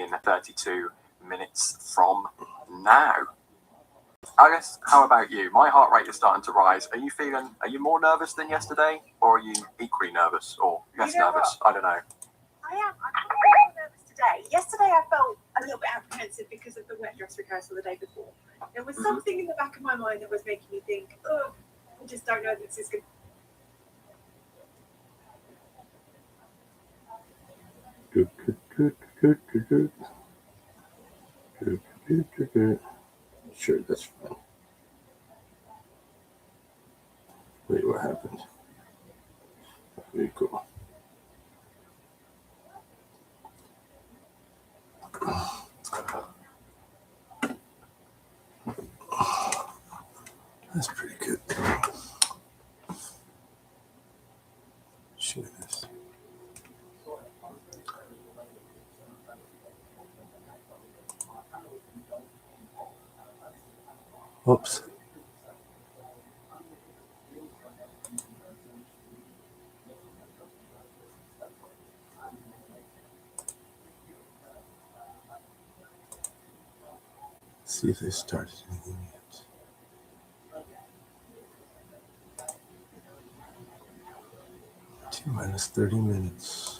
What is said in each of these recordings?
in 32 minutes from now. Alice, how about you? My heart rate is starting to rise. Are you more nervous than yesterday, or are you equally nervous, or less nervous? What? I don't know. I am. I'm probably more nervous today. Yesterday I felt a little bit apprehensive because of the wet dress rehearsal the day before. There was something in the back of my mind that was making me think, oh, I just don't know that this is good. Good. Sure, that's fine. Wait, what happened? Very cool. That's pretty good. Share this. Oops. See if they started anything yet. T-minus 30 minutes.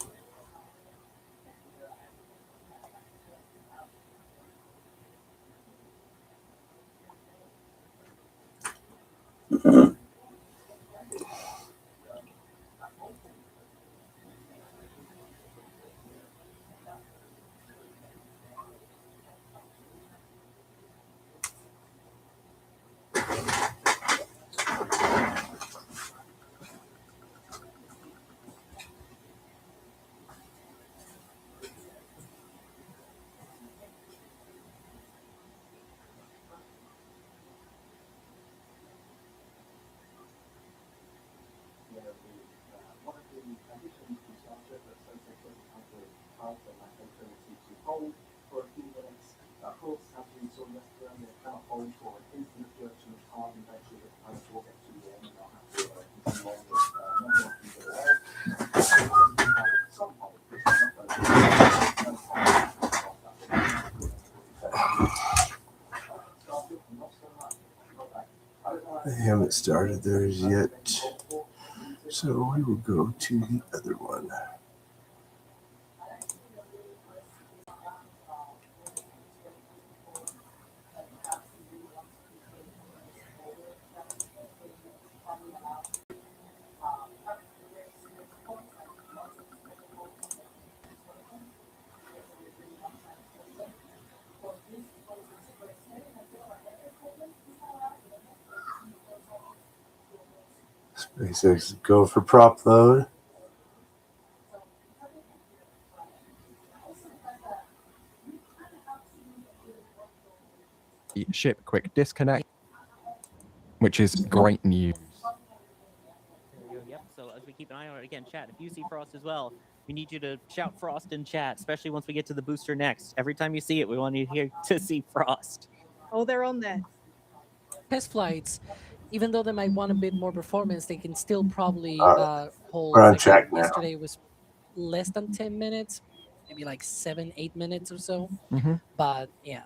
They haven't started theirs yet, so we will go to the other one. SpaceX go for prop load. Ship quick disconnect, which is great news. Yep. So as we keep an eye on it again, chat. If you see Frost as well, we need you to shout Frost in chat, especially once we get to the booster next. Every time you see it, we want you here to see Frost. Oh, they're on there. Test flights, even though they might want a bit more performance, they can still probably hold. We're on like track now. Yesterday was less than 10 minutes, maybe like 7-8 minutes or so. But yeah.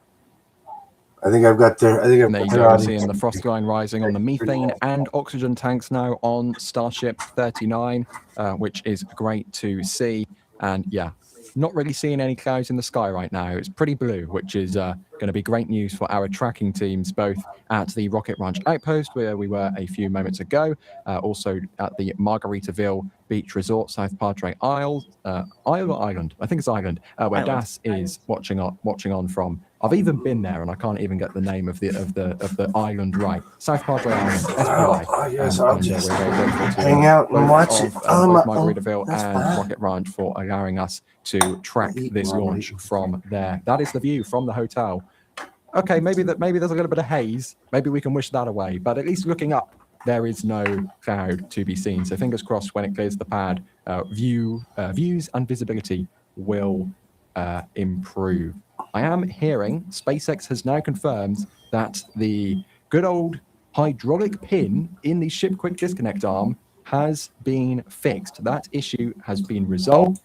I think I've got their. I think I've There you got go. their We're audience. seeing the frost line rising on the methane and oxygen tanks now on Starship 39, which is great to see. And yeah, not really seeing any clouds in the sky right now. It's pretty blue, which is going to be great news for our tracking teams, both at the Rocket Ranch Outpost, where we were a few moments ago, also at the Margaritaville Beach Resort, South Padre Isle, Island. I think it's Island, where Das is watching on from. I've even been there, and I can't even get the name of the island right. South Padre Island, SPI. Oh yes, I'll just we're very grateful to hang out and watch it. both Oh, Margaritaville that's and fine. Rocket Ranch for allowing us to track this launch from there. That is the view from the hotel. Okay, maybe there's a little bit of haze. Maybe we can wish that away. But at least looking up, there is no cloud to be seen. So fingers crossed when it clears the pad, views and visibility will improve. I am hearing SpaceX has now confirmed that the good old hydraulic pin in the ship quick disconnect arm has been fixed. That issue has been resolved.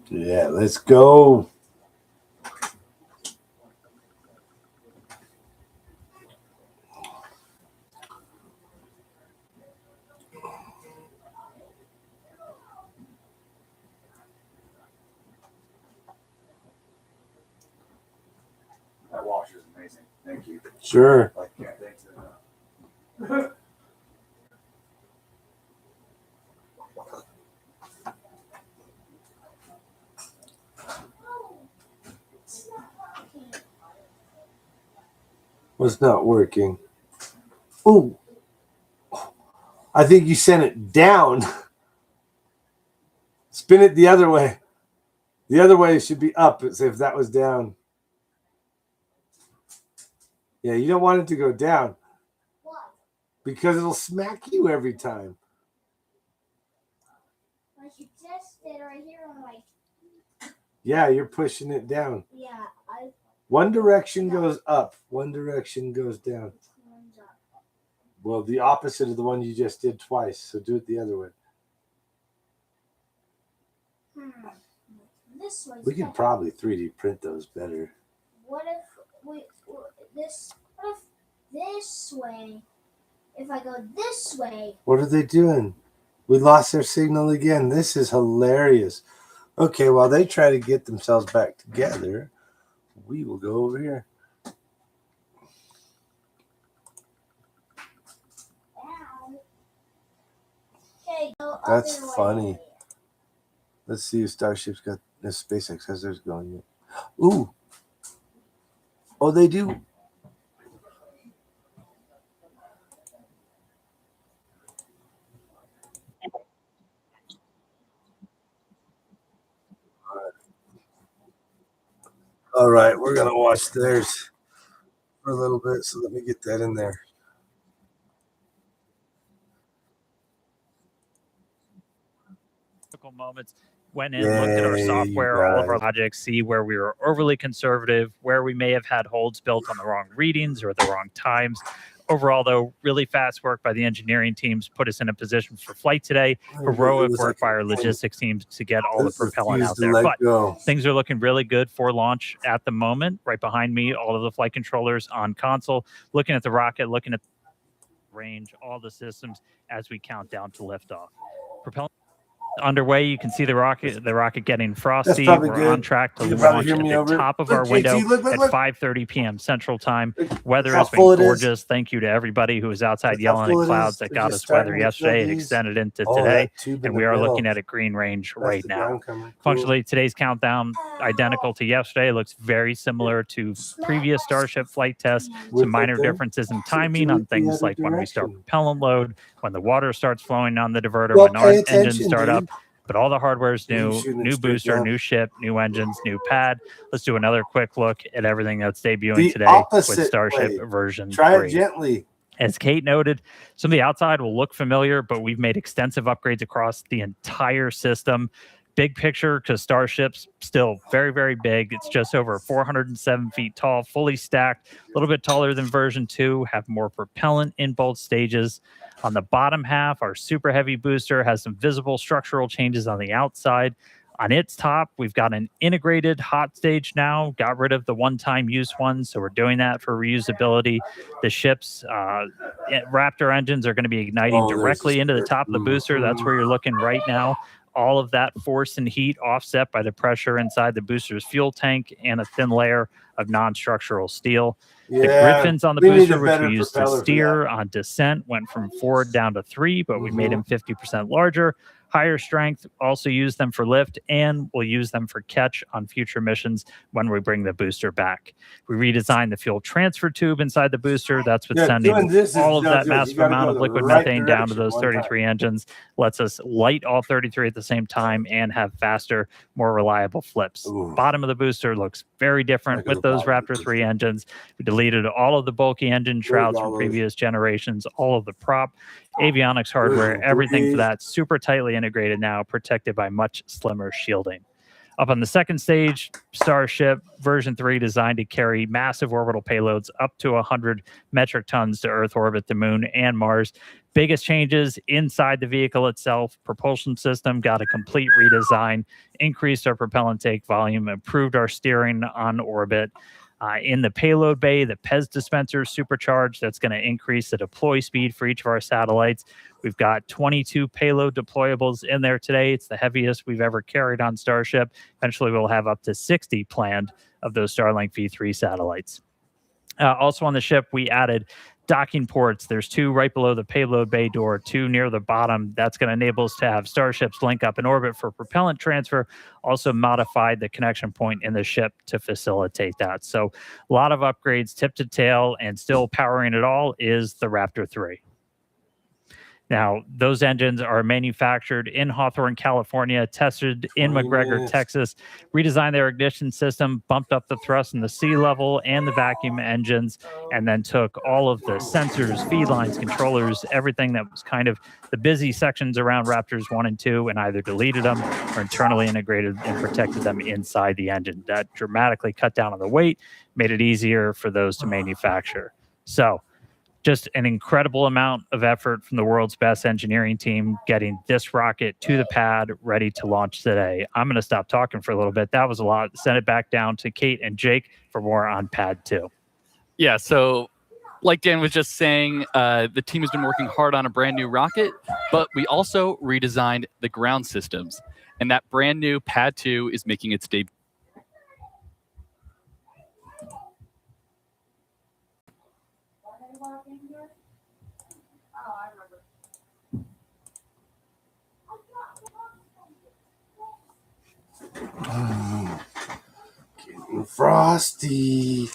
Yeah, let's go. That wash is amazing. Thank you. Sure. Yeah, thanks. What's not working? Oh, I think you sent it down. Spin it the other way. The other way should be up as if that was down. Yeah, you don't want it to go down. Why? Because it'll smack you every time. Like you just did right here on my. Yeah, you're pushing it down. Yeah, I. One direction goes up, one direction goes down. Turns up. Well, the opposite of the one you just did twice, so do it the other way. This way. We could probably 3D print those better. What if we this? What if this way? If I go this way. What are they doing? We lost their signal again. This is hilarious. Okay, while they try to get themselves back together, we will go over here. Ow. Okay, go That's other funny. way. Let's see if Starship's got this. SpaceX has theirs going yet. Ooh. Oh, they do. All right, we're going to watch theirs for a little bit, so let me get that in there. Moments. Went in, looked at our software, all of our logic, see where we were overly conservative, where we may have had holds built on the wrong readings or the wrong times. Overall, though, really fast work by the engineering teams put us in a position for flight today. Heroic work by our logistics teams to get all the propellant out there. But things are looking really good for launch at the moment. Right behind me, all of the flight controllers on console, looking at the rocket, looking at range, all the systems as we count down to liftoff. Propellant underway. You can see the rocket getting frosty. We're on track to launch at the top of our window at 5:30 p.m. Central Time. Weather has been gorgeous. Thank you to everybody who was outside yelling at clouds that got us weather yesterday. It extended into today, and we are looking at a green range right now. Functionally, today's countdown, identical to yesterday, looks very similar to previous Starship flight tests. Some minor differences in timing on things like when we start propellant load, when the water starts flowing on the diverter, when our engines start up. But all the hardware is new booster, new ship, new engines, new pad. Let's do another quick look at everything that's debuting today with Starship version 3. Try it gently. As Kate noted, some of the outside will look familiar, but we've made extensive upgrades across the entire system. Big picture, because Starship's still very, very big. It's just over 407 feet tall, fully stacked, a little bit taller than version 2, have more propellant in both stages. On the bottom half, our Super Heavy booster has some visible structural changes on the outside. On its top, we've got an integrated hot stage now, got rid of the one-time use ones, so we're doing that for reusability. The ship's Raptor engines are going to be igniting directly into the top of the booster. That's where you're looking right now. All of that force and heat offset by the pressure inside the booster's fuel tank and a thin layer of non-structural steel. The grid fins on the booster, which we used to steer on descent, went from 4 down to 3, but we made them 50% larger. Higher strength, also use them for lift, and we'll use them for catch on future missions when we bring the booster back. We redesigned the fuel transfer tube inside the booster. That's what's sending all of that massive amount of liquid methane down to those 33 engines. Lets us light all 33 at the same time and have faster, more reliable flips. Bottom of the booster looks very different with those Raptor 3 engines. We deleted all of the bulky engine shrouds from previous generations, all of the prop, avionics hardware, everything for that super tightly integrated now, protected by much slimmer shielding. Up on the second stage, Starship version 3 designed to carry massive orbital payloads up to 100 metric tons to Earth orbit, the Moon, and Mars. Biggest changes inside the vehicle itself. Propulsion system got a complete redesign, increased our propellant take volume, improved our steering on orbit. In the payload bay, the PEZ dispenser is supercharged. That's going to increase the deploy speed for each of our satellites. We've got 22 payload deployables in there today. It's the heaviest we've ever carried on Starship. Eventually, we'll have up to 60 planned of those Starlink V3 satellites. Also on the ship, we added docking ports. There's 2 right below the payload bay door, 2 near the bottom. That's going to enable us to have Starships link up in orbit for propellant transfer. Also modified the connection point in the ship to facilitate that. So a lot of upgrades tip to tail, and still powering it all is the Raptor 3. Now, those engines are manufactured in Hawthorne, California, tested in McGregor, Texas, redesigned their ignition system, bumped up the thrust in the sea level and the vacuum engines, and then took all of the sensors, feed lines, controllers, everything that was kind of the busy sections around Raptors 1 and 2, and either deleted them or internally integrated and protected them inside the engine. That dramatically cut down on the weight, made it easier for those to manufacture. So, just an incredible amount of effort from the world's best engineering team getting this rocket to the pad, ready to launch today. I'm going to stop talking for a little bit. That was a lot. Send it back down to Kate and Jake for more on Pad 2. Yeah, so like Dan was just saying, the team has been working hard on a brand new rocket, but we also redesigned the ground systems. And that brand new Pad 2 is making its debut. Getting frosty.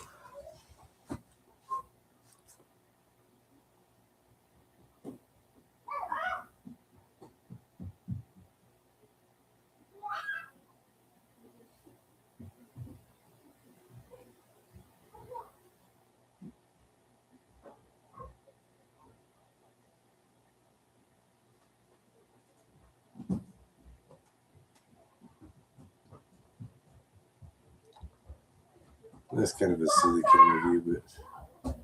That's kind of a silly camera view, but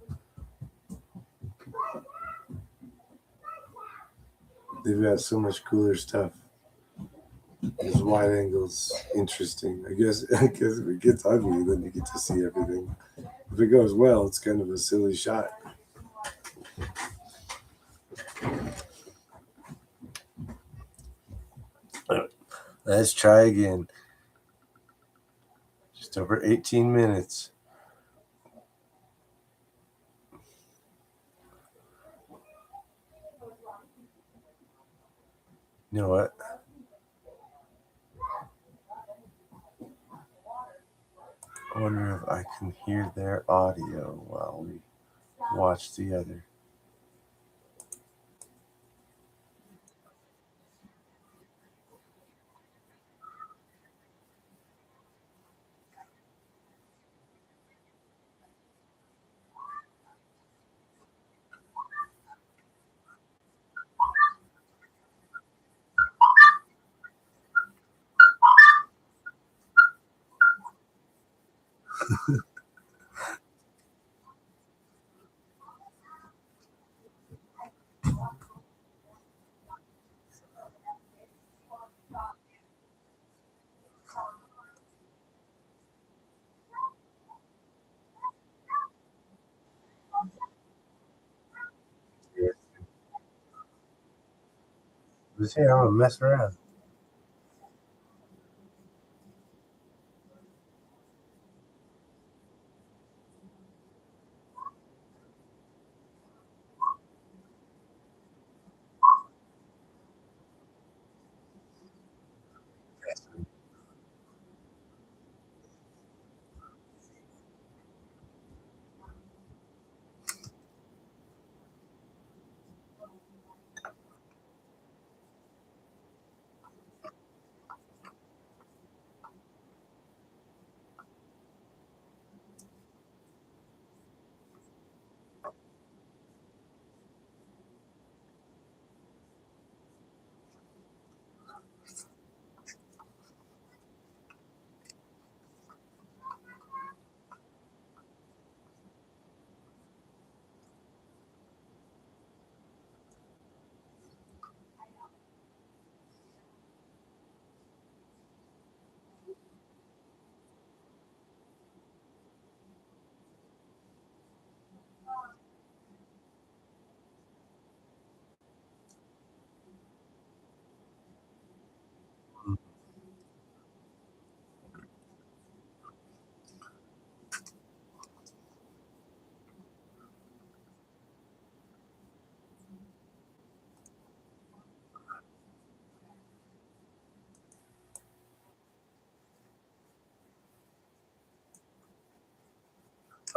they've got so much cooler stuff. This wide angle's interesting. I guess if it gets ugly, then you get to see everything. If it goes well, it's kind of a silly shot. Let's try again. Just over 18 minutes. You know what? I wonder if I can hear their audio while we watch the other. Let's see, I'm gonna mess around.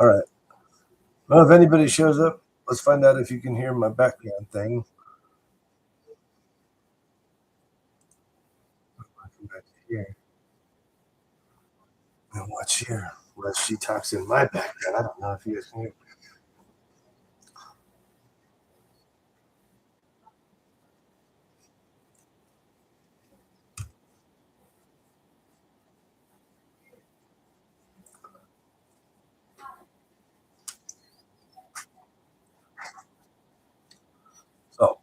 All right. Well, if anybody shows up, let's find out if you can hear my background thing. Come back here. And watch here. Well, she talks in my background. I don't know if you guys can hear. So,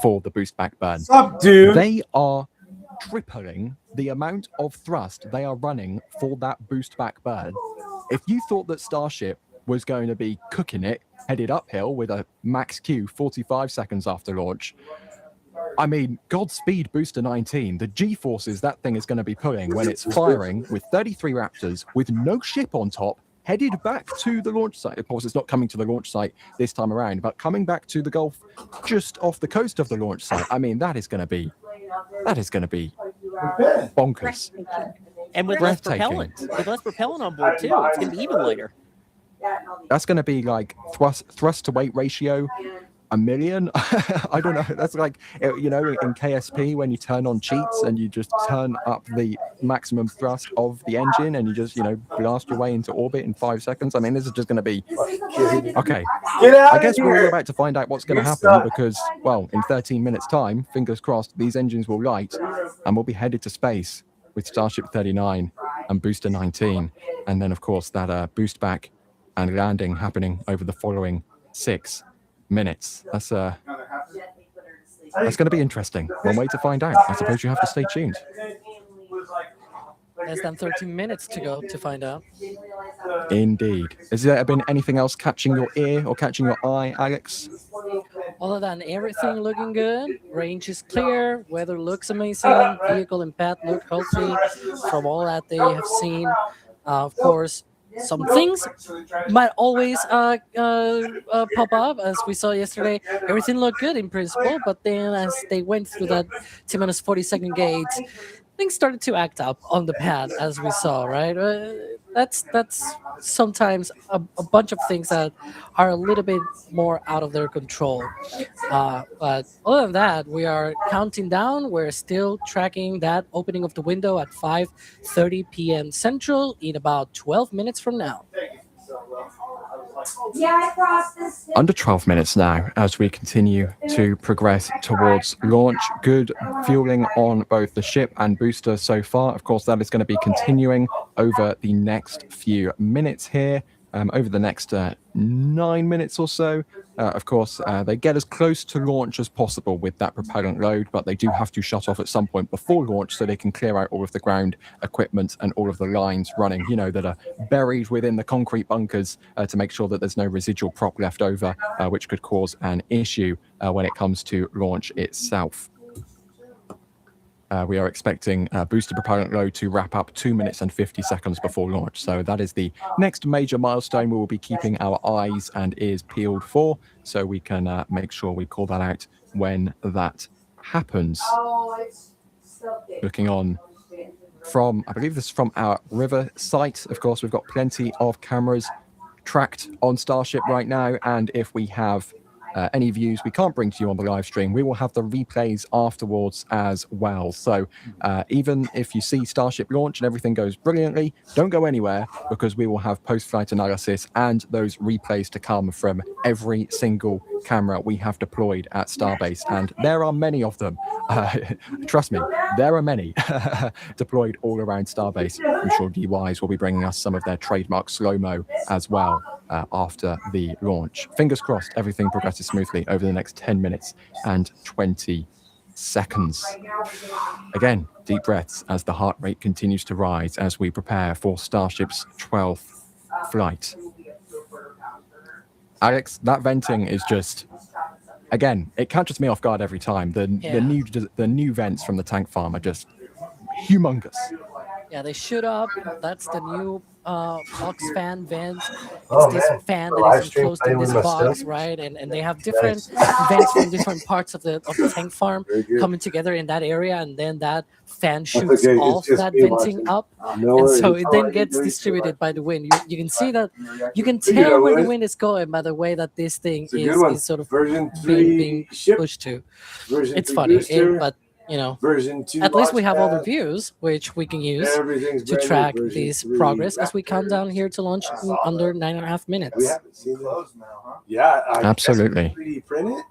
for the boost back burn. what's up, dude? They are tripling the amount of thrust they are running for that boost back burn. If you thought that Starship was going to be cooking it, headed uphill with a max Q 45 seconds after launch, I mean, Godspeed Booster 19, the G-forces that thing is going to be pulling when it's firing with 33 Raptors with no ship on top, headed back to the launch site. Of course, it's not coming to the launch site this time around, but coming back to the Gulf just off the coast of the launch site. I mean, that is going to be bonkers. And with less propellant. With less propellant on board, too. It's going to be even lighter. That's going to be like thrust to weight ratio 1,000,000. I don't know. That's like, you know, in KSP when you turn on cheats and you just turn up the maximum thrust of the engine and you just, you know, blast your way into orbit in 5 seconds. I mean, this is just going to be okay. I guess we're all about to find out what's going to happen because, well, in 13 minutes time, fingers crossed, these engines will light and we'll be headed to space with Starship 39 and Booster 19. And then, of course, that boost back and landing happening over the following 6 minutes. That's going to be interesting. One way to find out. I suppose you have to stay tuned. Less than 13 minutes to go to find out. Indeed. Has there been anything else catching your ear or catching your eye, Alex? Other than everything looking good, range is clear, weather looks amazing, vehicle and path look healthy from all that they have seen. Of course, some things might always pop up, as we saw yesterday. Everything looked good in principle, but then as they went through that T-40 gate, things started to act up on the pad, as we saw, right? That's sometimes a bunch of things that are a little bit more out of their control. But other than that, we are counting down. We're still tracking that opening of the window at 5:30 p.m. Central in about 12 minutes from now. Under 12 minutes now as we continue to progress towards launch. Good fueling on both the ship and booster so far. Of course, that is going to be continuing over the next few minutes here, over the next 9 minutes or so. Of course, they get as close to launch as possible with that propellant load, but they do have to shut off at some point before launch so they can clear out all of the ground equipment and all of the lines running, you know, that are buried within the concrete bunkers to make sure that there's no residual prop left over, which could cause an issue when it comes to launch itself. We are expecting booster propellant load to wrap up 2 minutes and 50 seconds before launch. So that is the next major milestone we will be keeping our eyes and ears peeled for, so we can make sure we call that out when that happens. Looking on from, I believe this is from our river site. Of course, we've got plenty of cameras tracked on Starship right now, and if we have any views we can't bring to you on the live stream, we will have the replays afterwards as well. So even if you see Starship launch and everything goes brilliantly, don't go anywhere, because we will have post-flight analysis and those replays to come from every single camera we have deployed at Starbase, and there are many of them. Trust me, there are many deployed all around Starbase. I'm sure DYs will be bringing us some of their trademark slow-mo as well after the launch. Fingers crossed everything progresses smoothly over the next 10 minutes and 20 seconds. Again, deep breaths as the heart rate continues to rise as we prepare for Starship's 12th flight. Alex, that venting is just, again, it catches me off guard every time. The new vents from the tank farm are just humongous. Yeah, they shoot up. That's the new box fan vent. It's this fan that is enclosed in this box, right? And they have different vents from different parts of the tank farm coming together in that area, and then that fan shoots off that venting up, and so it then gets distributed by the wind. You can see that, you can tell where the wind is going by the way that this thing is sort of being pushed to. It's funny, but you know, at least we have all the views, which we can use to track this progress as we count down here to launch in under 9.5 minutes. We haven't seen it. Yeah, Absolutely. 3D print it.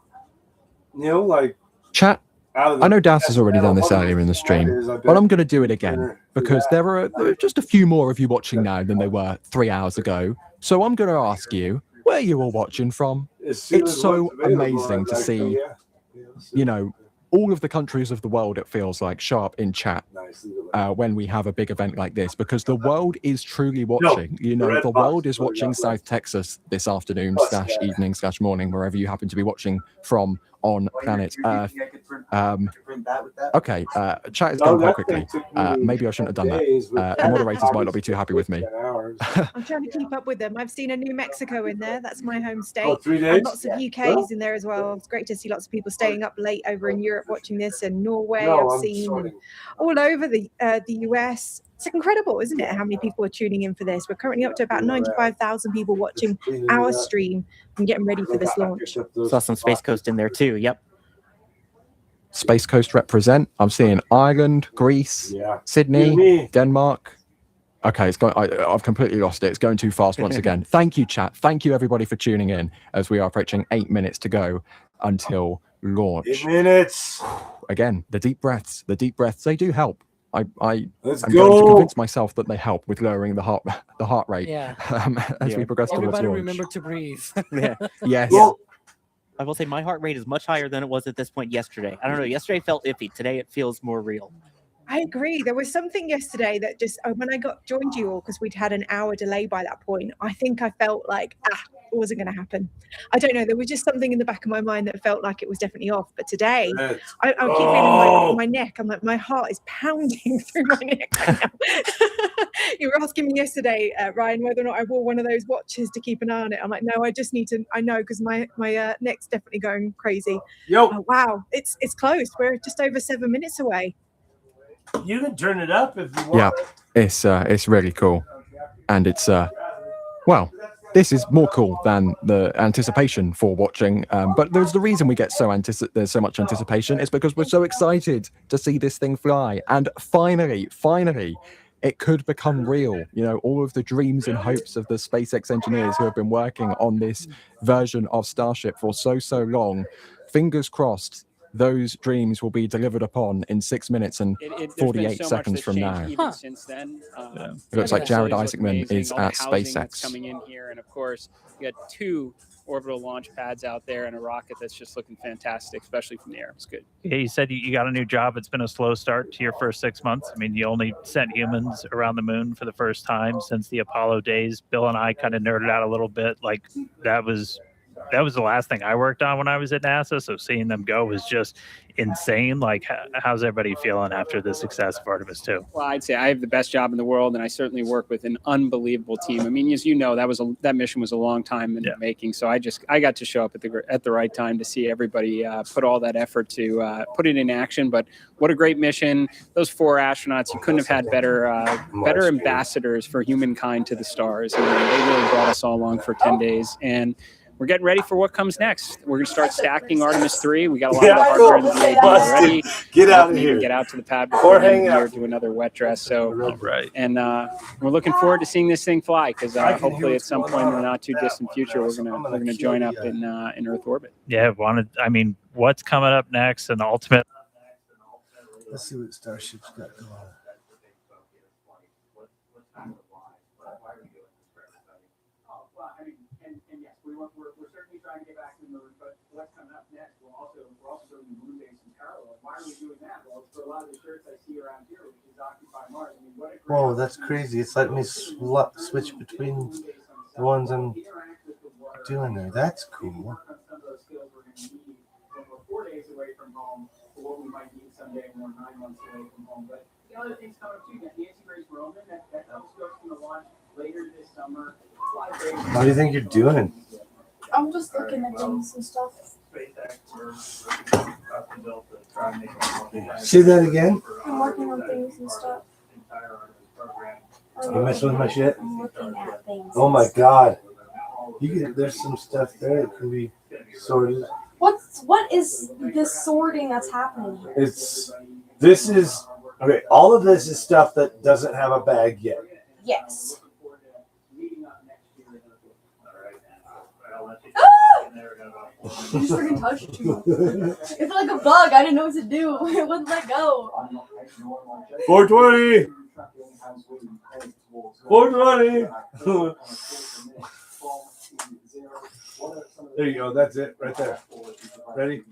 You know, like Chat. I know Das has already done this earlier in the stream, but I'm going to do it again because there are just a few more of you watching now than there were 3 hours ago. So I'm going to ask you, where are you all watching from? It's so amazing to see, you know, all of the countries of the world, it feels like, show up in chat when we have a big event like this, because the world is truly watching. You know, the world is watching South Texas this afternoon / evening / morning, wherever you happen to be watching from on planet Earth. Okay, chat is going quite quickly. Maybe I shouldn't have done that. The moderators might not be too happy with me. I'm trying to keep up with them. I've seen a New Mexico in there. That's my home state. Oh, 3 days? And lots of UKs in there as well. It's great to see lots of people staying up late over in Europe watching this, and Norway I've seen, and all over the US. It's incredible, isn't it, how many people are tuning in for this? We're currently up to about 95,000 people watching our stream and getting ready for this launch. Saw some Space Coast in there too. Yep. Space Coast represent. I'm seeing Ireland, Greece, Sydney, Denmark. Okay, it's going. I've completely lost it. It's going too fast once again. Thank you, chat. Thank you, everybody, for tuning in as we are approaching 8 minutes to go until launch. 8 minutes. Again, the deep breaths. The deep breaths. They do help. I'm going go. to convince myself that they help with lowering the heart rate as we progress towards Everybody launch. remember to breathe. Yes. I will say my heart rate is much higher than it was at this point yesterday. I don't know. Yesterday felt iffy. Today it feels more real. I agree. There was something yesterday that just, when I joined you all, because we'd had an hour delay by that point, I think I felt like, it wasn't going to happen. I don't know. There was just something in the back of my mind that felt like it was definitely off. But today, I keep feeling my neck. I'm like, my heart is pounding through my neck right now. You were asking me yesterday, Ryan, whether or not I wore one of those watches to keep an eye on it. I'm like, no, I just need to. I know, because my neck's definitely going crazy. Oh, wow, it's close. We're just over 7 minutes away. You can turn it up if you Yeah, want. it's really cool, and it's well, this is more cool than the anticipation for watching. But there's the reason we get there's so much anticipation is because we're so excited to see this thing fly, and finally, it could become real. You know, all of the dreams and hopes of the SpaceX engineers who have been working on this version of Starship for so long. Fingers crossed, those dreams will be delivered upon in 6 minutes and 48 seconds from now. Even since then. It looks like Jared Isaacman is at SpaceX. Coming in here, and of course, you got 2 orbital launch pads out there and a rocket that's just looking fantastic, especially from the air. It's good. Yeah, you said you got a new job. It's been a slow start to your first 6 months. I mean, you only sent humans around the moon for the first time since the Apollo days. Bill and I kind of nerded out a little bit. Like, that was that was the last thing I worked on when I was at NASA. So seeing them go was just insane. Like, how's everybody feeling after the success of Artemis 2? Well, I'd say I have the best job in the world, and I certainly work with an unbelievable team. I mean, as you know, that mission was a long time in the making. So I got to show up at the right time to see everybody put all that effort to put it in action. But what a great mission! Those 4 astronauts, you couldn't have had better ambassadors for humankind to the stars. I mean, they really brought us all along for 10 days, and we're getting ready for what comes next. We're going to start stacking Artemis 3. We got a lot of the hardware in the UAV already. Get out of here. Get out to the pad before the end of the year, do another wet dress. So, right. And we're looking forward to seeing this thing fly because hopefully at some point in the not too distant future, we're gonna join up in Earth orbit. Yeah, what's coming up next? And ultimate. Let's see what Starship's got going on. We're certainly trying to get back in the mood, but what's coming up next? We're also doing the moon base in parallel. Why are we doing that? Well, for a lot of the shirts I see around here, which is Occupy Mars. I mean, what a great Whoa, that's crazy. It's letting me switch between the ones I'm doing there. That's cool. Some of those skills we're going to need when we're 4 days away from home, for what we might need someday when we're 9 months away from home. But the other things coming up too, the anti-grace Roman, that telescope's going to launch later this summer. What do you think you're doing? I'm just looking at things and stuff. Say that again. I'm working on things and stuff. You messing with my shit? I'm looking at things. Oh my god. There's some stuff there that can be sorted. What is this sorting that's happening here? Okay, all of this is stuff that doesn't have a bag yet. Yes. You just freaking touched it. It's like a bug. I didn't know what to do. It wouldn't let go. 420. 420. There you go. That's it right there. Ready?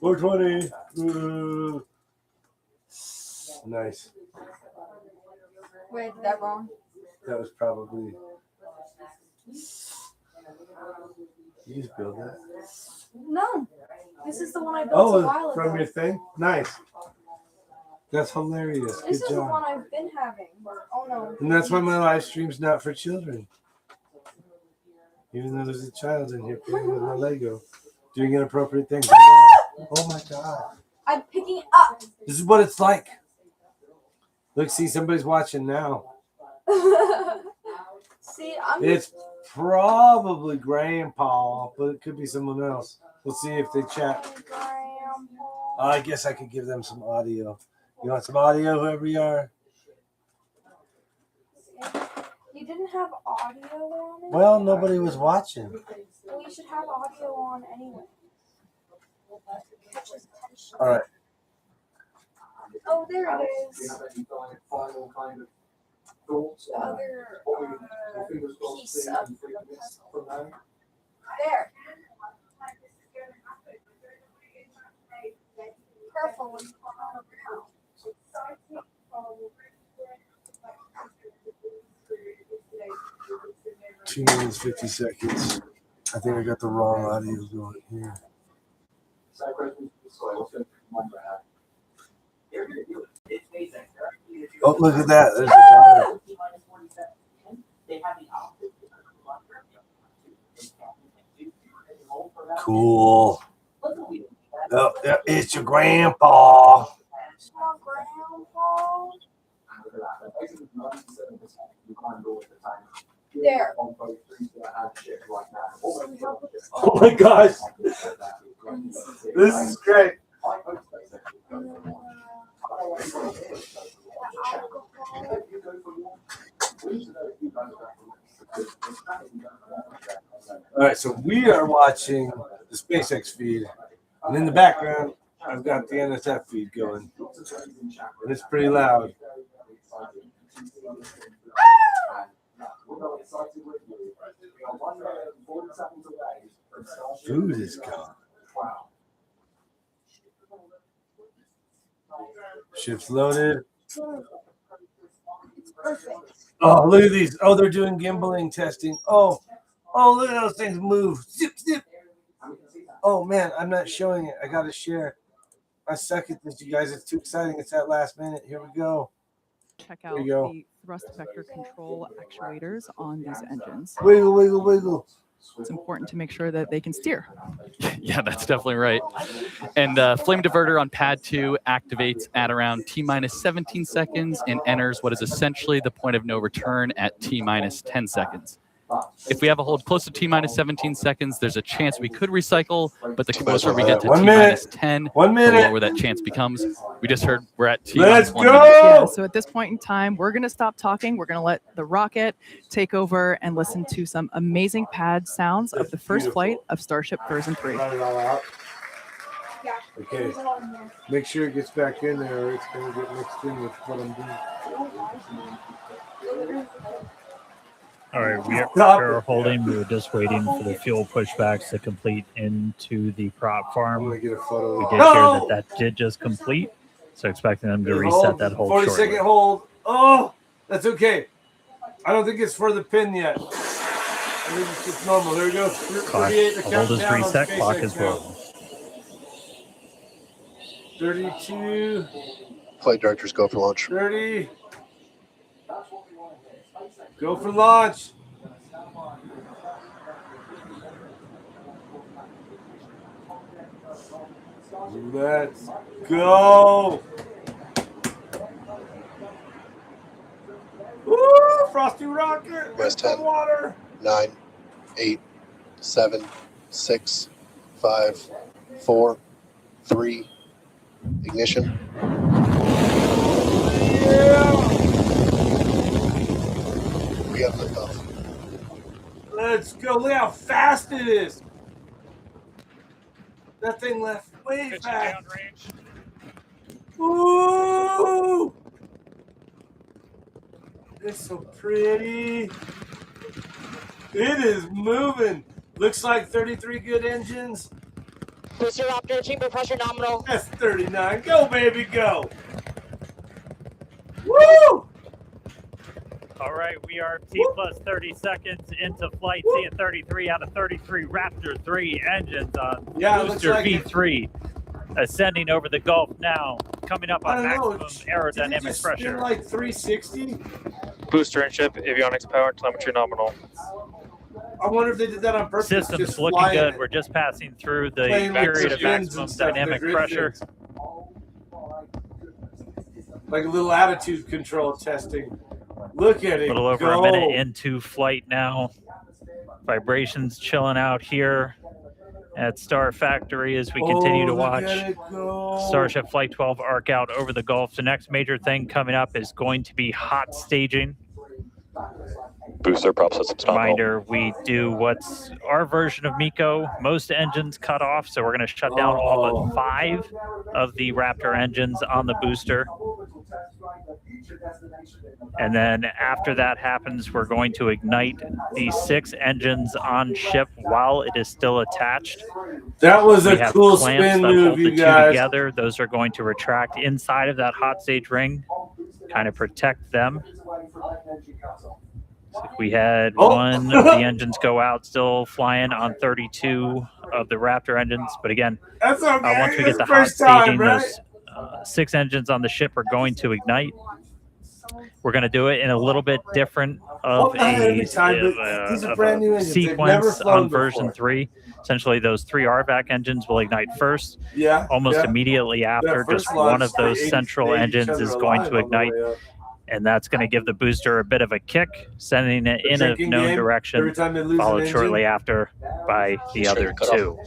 420. Nice. Wait, did that wrong? That was probably. You just build that? No. This is the one I built a while ago. From your thing? Nice. That's hilarious. This Good is the job. one I've been having. Oh no. And that's why my live stream's not for children. Even though there's a child in here playing with my Lego, doing inappropriate things. Oh my god. I'm picking it up. This is what it's like. Look, see, somebody's watching now. See, It's probably Grandpa, but it could be someone else. Let's see if they chat. I guess I could give them some audio. You want some audio, whoever you are? You didn't have audio on it? Well, nobody was watching. Well, you should have audio on anyway. All right. Oh, there it is. The other piece of there. Careful. 2 minutes, 50 seconds. I think I got the wrong audio going here. Oh, look at that. There's the cool. Oh, yeah, it's your grandpa. There. Oh my gosh. This is great. All right, so we are watching the SpaceX feed, and in the background, I've got the NSF feed going, and it's pretty loud. Food is gone. Ship's loaded. Oh, look at these. Oh, they're doing gimbaling testing. Oh, look at those things move. Zip, zip. Oh man, I'm not showing it. I gotta share. I suck at this, you guys. It's too exciting. It's that last minute. Here we go. Check There out you go. the thrust vector control actuators on these engines. Wiggle, wiggle, wiggle. It's important to make sure that they can steer. Yeah, that's definitely right. And flame diverter on pad 2 activates at around T-minus 17 seconds and enters what is essentially the point of no return at T-minus 10 seconds. If we have a hold close to T-minus 17 seconds, there's a chance we could recycle, but the closer we get to T-minus 10, the lower that chance becomes. We just heard we're at T-minus 1 minute. Yeah, so at this point in time, we're going to stop talking. We're going to let the rocket take over and listen to some amazing pad sounds of the first flight of Starship version 3. Run it all out. Okay. Make sure it gets back in there or it's going to get mixed in with what I'm doing. All right, we're holding. We were just waiting for the fuel pushbacks to complete into the prop farm. We did hear that did just complete, so expecting them to reset that hold 40-second hold. Oh, that's okay. I don't think it's for the pin yet. I think it's normal. There we go. 38. The hold is reset. Clock is rolling. rolling. 32. Flight directors go for launch. 30. Go for launch. Let's go. Woo! Frosty rocket. West 10. Water. 9, 8, 7, 6, 5, 4, 3. Ignition. Yeah. We got liftoff. Let's go. Look how fast it is. That thing left way back. Ooh! It's so pretty. It is moving. Looks like 33 good engines. Booster Raptor, chamber pressure nominal. That's 39. Go, baby, go. Woo! All right, we are T plus 30 seconds into flight. Seeing 33 out of 33 Raptor 3 engines on booster like V3. Ascending over the Gulf now, coming up on maximum Did it aerodynamic just pressure. spin like 360? Booster and ship, avionics power, telemetry nominal. I wonder if they did that on purpose. Systems just looking flying good. it. We're just passing through the Playing like period of spins and maximum stuff, dynamic the grid pressure. spins. Like a little attitude control testing. Look at it. A little over go. a minute into flight now. Vibrations chilling out here at Star Factory as we continue to watch Starship Flight 12 arc out over the Gulf. The next major thing coming up is going to be hot staging. Booster prop systems nominal. Reminder, we do what's our version of MECO. Most engines cut off, so we're going to shut down all but 5 of the Raptor engines on the booster. And then after that happens, we're going to ignite the 6 engines on ship while it is still attached. That was We a have cool clamps spin that move, hold you the 2 guys. together. Those are going to retract inside of that hot stage ring, kind of protect them. We had one of the engines go out, still flying on 32 of the Raptor engines. But again, That's okay. once we get It's the hot first time, staging, right? those 6 engines on the ship are going to ignite. We're going to do it in a little bit different of not every time, but these are brand new engines. They've never sequence flown on version before. 3. Essentially, those 3 RVAC engines will ignite first. Yeah. Almost yeah. immediately after, That first just one launch, of those they central ate each engines other is going alive to on the ignite. way up. And that's going to give the booster a bit of a kick, sending it The in a drinking known game, direction, every time they lose an followed engine. shortly after by the other cut off. 2.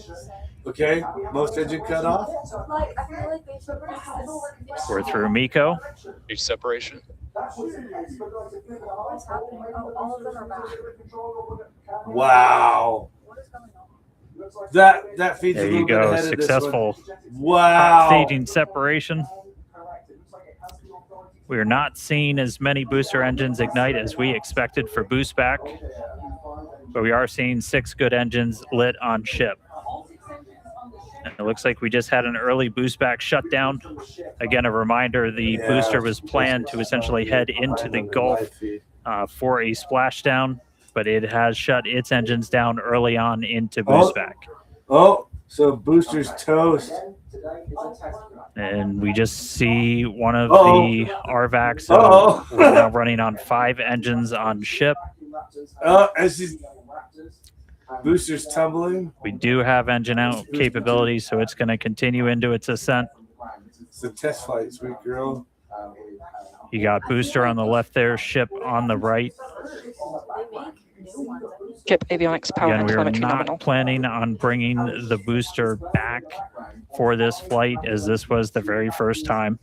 Okay, most engine cut off. We're through MECO. Each separation. Wow. That feeds a There little you bit go. ahead of this Successful one. Wow. hot staging separation. We are not seeing as many booster engines ignite as we expected for boost back, but we are seeing 6 good engines lit on ship. And it looks like we just had an early boost back shutdown. Again, a reminder, the booster was planned to essentially head into the Gulf for a splashdown, but it has shut its engines down early on into boost back. Oh, So booster's toast. And we just see one of Uh-oh. the RVACs. So Uh-oh. we're now running on 5 engines on ship. Booster's tumbling. We do have engine out capability, so it's going to continue into its ascent. It's a test flight, sweet girl. You got booster on the left there, ship on the right. Ship avionics power Again, and we are telemetry not nominal. planning on bringing the booster back for this flight, as this was the very first time.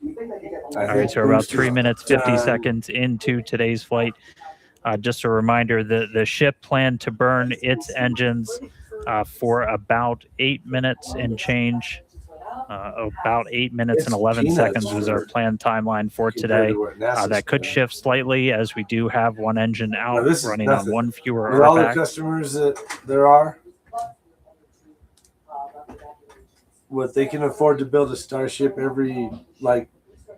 All right, so we're about 3 minutes, 50 seconds into today's flight. Just a reminder that the ship planned to burn its engines for about 8 minutes and change. About 8 minutes and 11 seconds was our planned timeline for today. That could shift slightly as we do have one engine out, running on one fewer With all the RVAC. customers that there are, what they can afford to build a Starship every like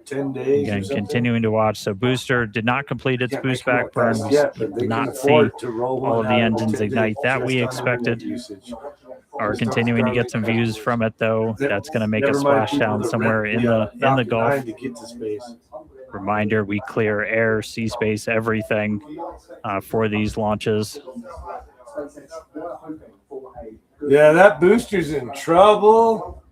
10 days. Again, or something. continuing to watch. So booster did not complete its Can't boost make them back burn. fast We yet, but they did can not see afford to roll all of one the out in engines 10 ignite days that we just on internet expected. usage. Are continuing to get some views from it, though. That's going to make a Never mind splashdown people that somewhere rent in the Falcon Gulf. 9 to get to space. Reminder: we clear air, sea space, everything for these launches. Yeah, that booster's in trouble.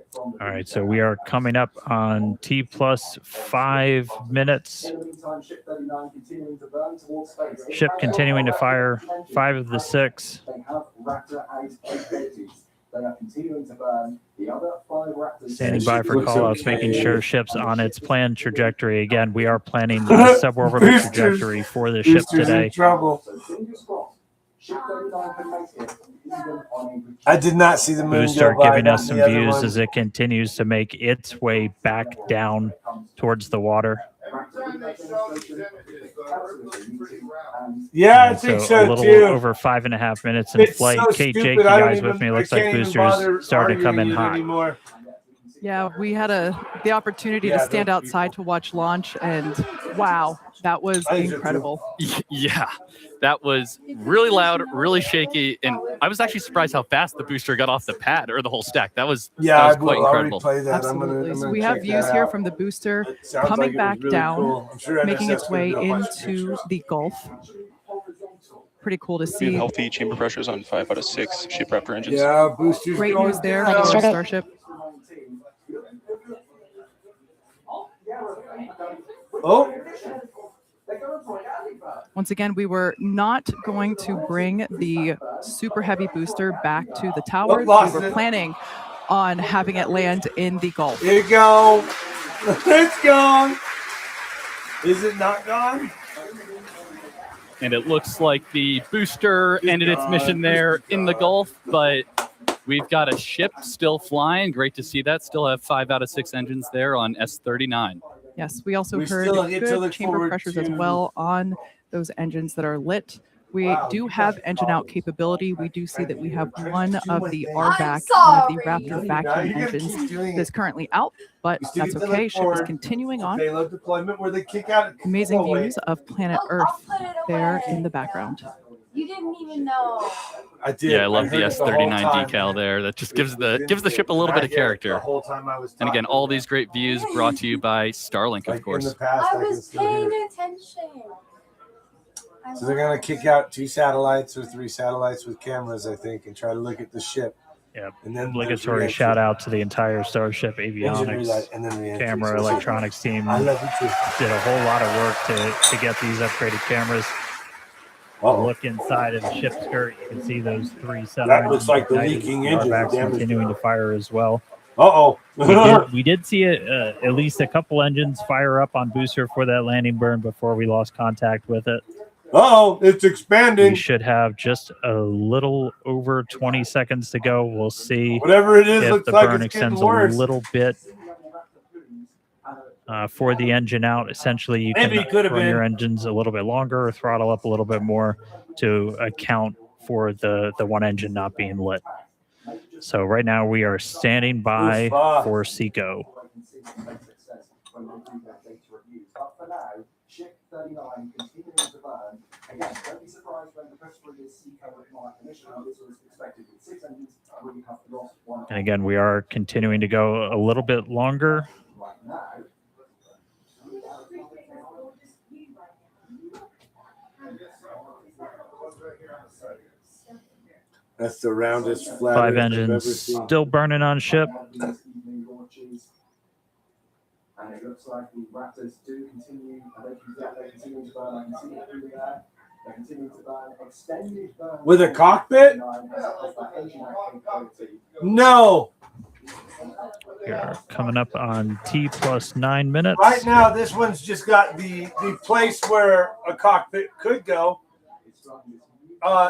All right, so we are coming up on T plus 5 minutes. Ship continuing to fire 5 of the 6. Standing by for callouts, making sure ship's on its planned trajectory. Again, we are planning the suborbital trajectory for the ship today. In trouble. I did not see the moon Booster go by, giving us not some the other views one. as it continues to make its way back down towards the water. Yeah, I And think a so little too. over 5.5 minutes in It's flight. so Kate, stupid, Jake, you I don't guys even- with me? I Looks like can't even Booster's bother starting to come in arguing it hot. anymore. Yeah, we had the opportunity to stand outside to watch launch, and wow, that was incredible. Yeah, that was really loud, really shaky, and I was actually surprised how fast the booster got off the pad or the whole stack. That was quite incredible. Absolutely. So we have views here from the booster coming back down, making its way into the Gulf. Pretty cool to We have see. healthy chamber pressures on 5 out of 6 ship Raptor engines. Yeah, boosters. Great going news there down. for Starship. Oh. Once again, we were not going to bring the Super Heavy booster back to the tower. We lost were it. planning on having it land in the Gulf. Here you go. It's gone. Is it not gone? And it looks like the booster ended its mission there in the Gulf, but we've got a ship still flying. Great to see that. Still have 5 out of 6 engines there on S39. Yes, we also We heard still get to good look chamber forward pressures as to- well on those engines that are lit. We do have engine out capability. We do see that we have one of the RVAC, one of the Raptor vacuum engines that's currently out, but still that's get to okay. look Ship is forward continuing on. Payload deployment where they kick out. Amazing Oh, wait. views of planet Earth there in the background. You didn't even know. I did. Yeah, I love the heard it the whole S39 time, decal man. there. That just gives the ship a little bit of character. The whole time I was And again, all these great views brought to you by Starlink, of in course. the past, I I can was still hear paying it. attention. So they're gonna kick out 2 satellites or 3 satellites with cameras, I think, and try to look at the ship. Yep. And then Obligatory there's shout out to the entire Starship Engineer avionics, that, and then re-entry. camera, So- electronics team. I love you too. Did a whole lot of work to get these upgraded cameras. Look inside of the ship skirt. You can see those 3 That looks like the ignited. leaking The engine RVACs damage. continuing to fire as well. Uh-oh. We did see at least a couple engines fire up on booster for that landing burn before we lost contact with it. Uh-oh, it's expanding. We should have just a little over 20 seconds to go. We'll see Whatever it is, if looks the like burn it's getting extends worse. a little bit for the engine out. Essentially, you Maybe can it could have run your been. engines a little bit longer or throttle up a little bit more to account for the one engine not being lit. So right now we are standing by for Seco. And again, we are continuing to go a little bit longer. That's the roundest, flattest 5 I've ever engines seen. still burning on ship. And it looks like the Raptors do continue. They're continuing to burn. I can see it through there. They're continuing to burn. Extended burn. With a cockpit? No. We're coming up on T plus 9 minutes. Right now, this one's just got the place where a cockpit could go.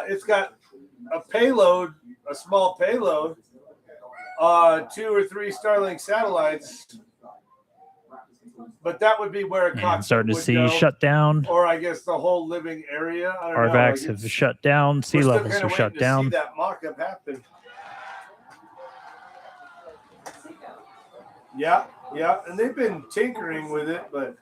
It's got a payload, a small payload, 2 or 3 Starlink satellites. But that would be where a cockpit And starting to would see go, shut down. or I guess the whole living area. I don't know. RVACs Like, have shut down. Sea we're still levels kinda have shut waiting to down. See that mock-up happen. Yeah, and they've been tinkering with it, but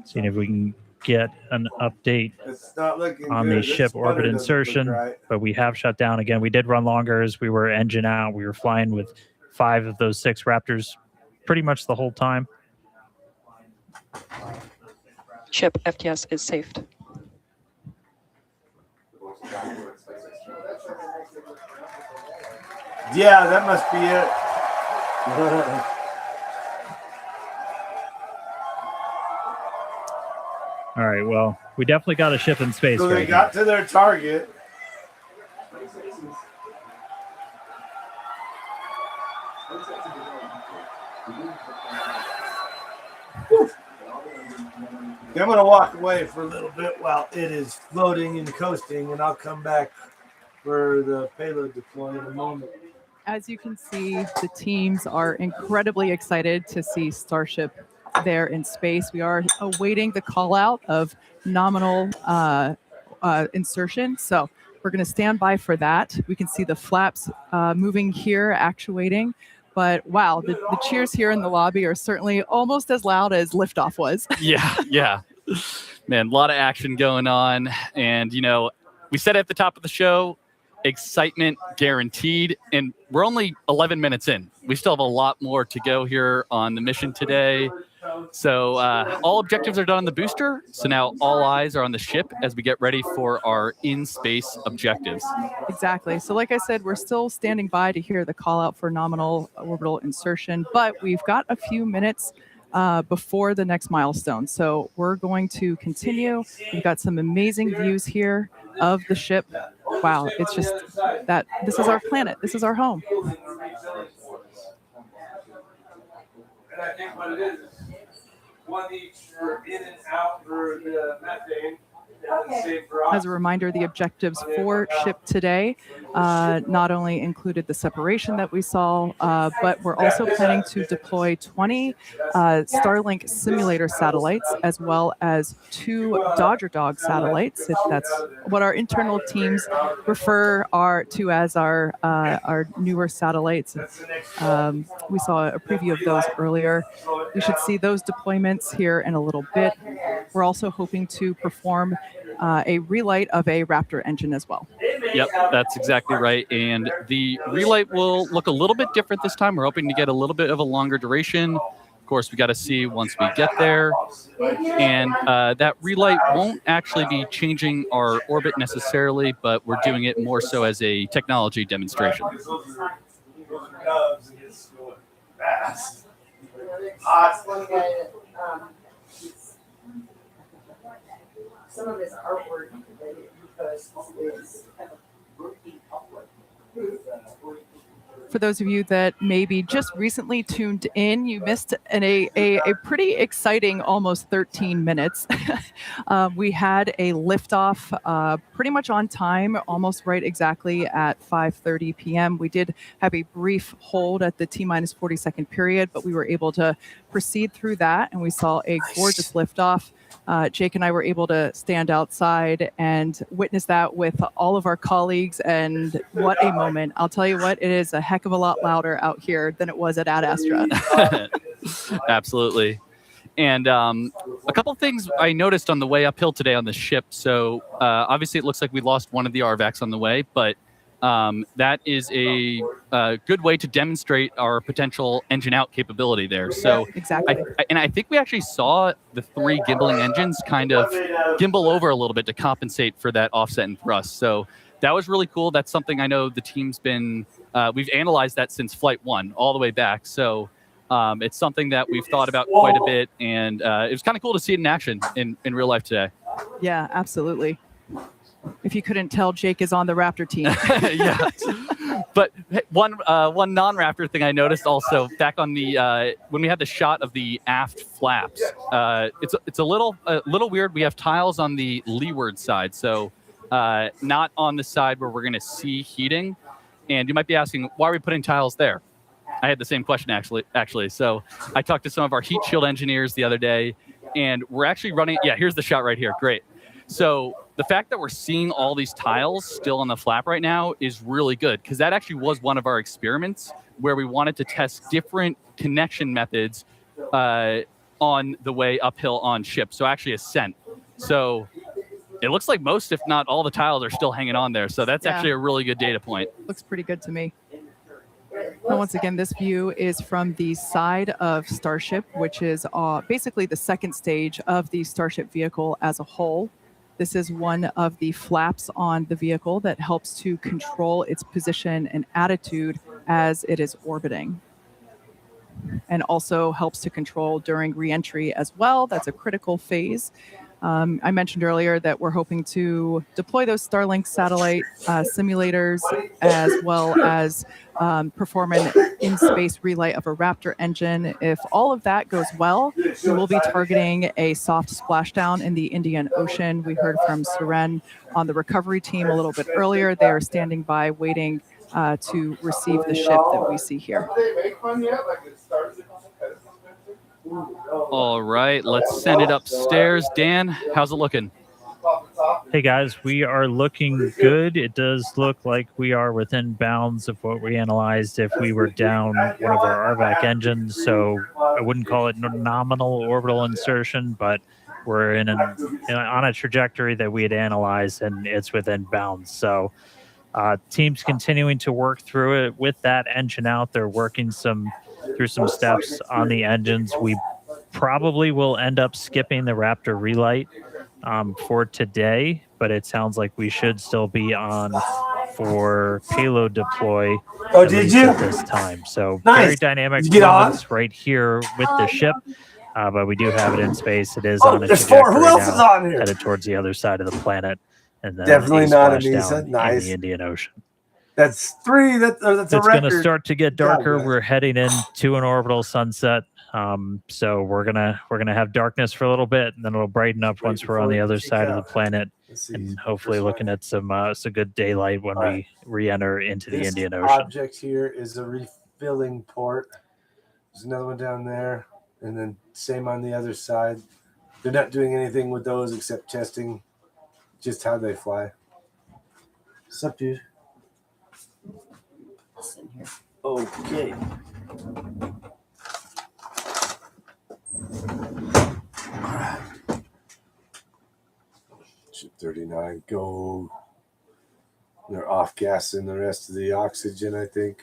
Seeing if we can get an update it's not looking on good. the This ship sputter orbit doesn't look insertion, right. but we have shut down again. We did run longer as we were engine out. We were flying with 5 of those 6 Raptors pretty much the whole time. Ship FTS is saved. Yeah, that must be it. All right, well, we definitely got a ship in space. So they right got to their target. I'm going to walk away for a little bit while it is floating and coasting, and I'll come back for the payload deploy in a moment. As you can see, the teams are incredibly excited to see Starship there in space. We are awaiting the call out of nominal insertion. So we're going to stand by for that. We can see the flaps moving here, actuating. But wow, the cheers here in the lobby are certainly almost as loud as liftoff was. Yeah. Man, a lot of action going on. And, you know, we said at the top of the show, excitement guaranteed. And we're only 11 minutes in. We still have a lot more to go here on the mission today. So all objectives are done on the booster. So now all eyes are on the ship as we get ready for our in-space objectives. Exactly. So like I said, we're still standing by to hear the call out for nominal orbital insertion, but we've got a few minutes before the next milestone. So we're going to continue. We've got some amazing views here of the ship. Wow, it's just that this is our planet. This is our home. And I think what it is one each for in and out for the methane. As a reminder, the objectives for ship today not only included the separation that we saw, but we're also planning to deploy 20 Starlink simulator satellites, as well as 2 Dodger Dog satellites, if that's what our internal teams refer to as our newer satellites. We saw a preview of those earlier. We should see those deployments here in a little bit. We're also hoping to perform a relight of a Raptor engine as well. Yep, that's exactly right. And the relight will look a little bit different this time. We're hoping to get a little bit of a longer duration. Of course, we got to see once we get there. And that relight won't actually be changing our orbit necessarily, but we're doing it more so as a technology demonstration. Some of his artwork that he posts is For those of you that maybe just recently tuned in, you missed a pretty exciting almost 13 minutes. We had a liftoff pretty much on time, almost right exactly at 5:30 p.m. We did have a brief hold at the T-minus 40-second period, but we were able to proceed through that, and we saw a gorgeous liftoff Jake and I were able to stand outside and witness that with all of our colleagues, and what a moment. I'll tell you what, it is a heck of a lot louder out here than it was at Ad Astra. Absolutely. And a couple of things I noticed on the way uphill today on the ship. So obviously it looks like we lost one of the RVACs on the way, but that is a good way to demonstrate our potential engine out capability there. So exactly. I think we actually saw the 3 gimbaling engines kind of gimbal over a little bit to compensate for that offset and thrust. So that was really cool. That's something I know the team's been, we've analyzed that since Flight 1 all the way back. So it's something that we've thought about quite a bit, and it was kind of cool to see it in action in real life today. Yeah, absolutely. If you couldn't tell, Jake is on the Raptor team. Yeah. But one non-Raptor thing I noticed also back on the when we had the shot of the aft flaps, it's a little weird. We have tiles on the leeward side, so not on the side where we're going to see heating. And you might be asking, why are we putting tiles there? I had the same question actually. So I talked to some of our heat shield engineers the other day, and we're actually running. Yeah, here's the shot right here. Great. So the fact that we're seeing all these tiles still on the flap right now is really good, because that actually was one of our experiments where we wanted to test different connection methods on the way uphill on ship. So actually ascent. So it looks like most, if not all, the tiles are still hanging on there. So that's actually a really good data point. Looks pretty good to me. And once again, this view is from the side of Starship, which is basically the second stage of the Starship vehicle as a whole. This is one of the flaps on the vehicle that helps to control its position and attitude as it is orbiting, and also helps to control during re-entry as well. That's a critical phase. I mentioned earlier that we're hoping to deploy those Starlink satellite simulators, as well as perform an in-space relay of a Raptor engine. If all of that goes well, we will be targeting a soft splashdown in the Indian Ocean. We heard from Suren on the recovery team a little bit earlier. They are standing by waiting to receive the ship that we see here. All right, let's send it upstairs. Dan, how's it looking? Hey guys, we are looking good. It does look like we are within bounds of what we analyzed if we were down one of our RVAC engines. So I wouldn't call it nominal orbital insertion, but we're on a trajectory that we had analyzed, and it's within bounds. So team's continuing to work through it with that engine out. They're working through some steps on the engines. We probably will end up skipping the Raptor relight for today, but it sounds like we should still be on for payload deploy at this time. So very dynamic moments right here with the ship, but we do have it in space. It is on a trajectory now, headed towards the other side of the planet, and then definitely not a down nice. in the Indian Ocean. That's 3. That's a it's going to start to get darker. We're heading into an orbital sunset. So we're gonna have darkness for a little bit, and then it'll brighten up once we're on the other side of the planet, and hopefully looking at some good daylight when we re-enter into the Indian Ocean. This object here is a refilling port. There's another one down there, and then same on the other side. They're not doing anything with those except testing just how they fly. What's up, dude? Okay. Ship 39, go. They're off gassing the rest of the oxygen, I think.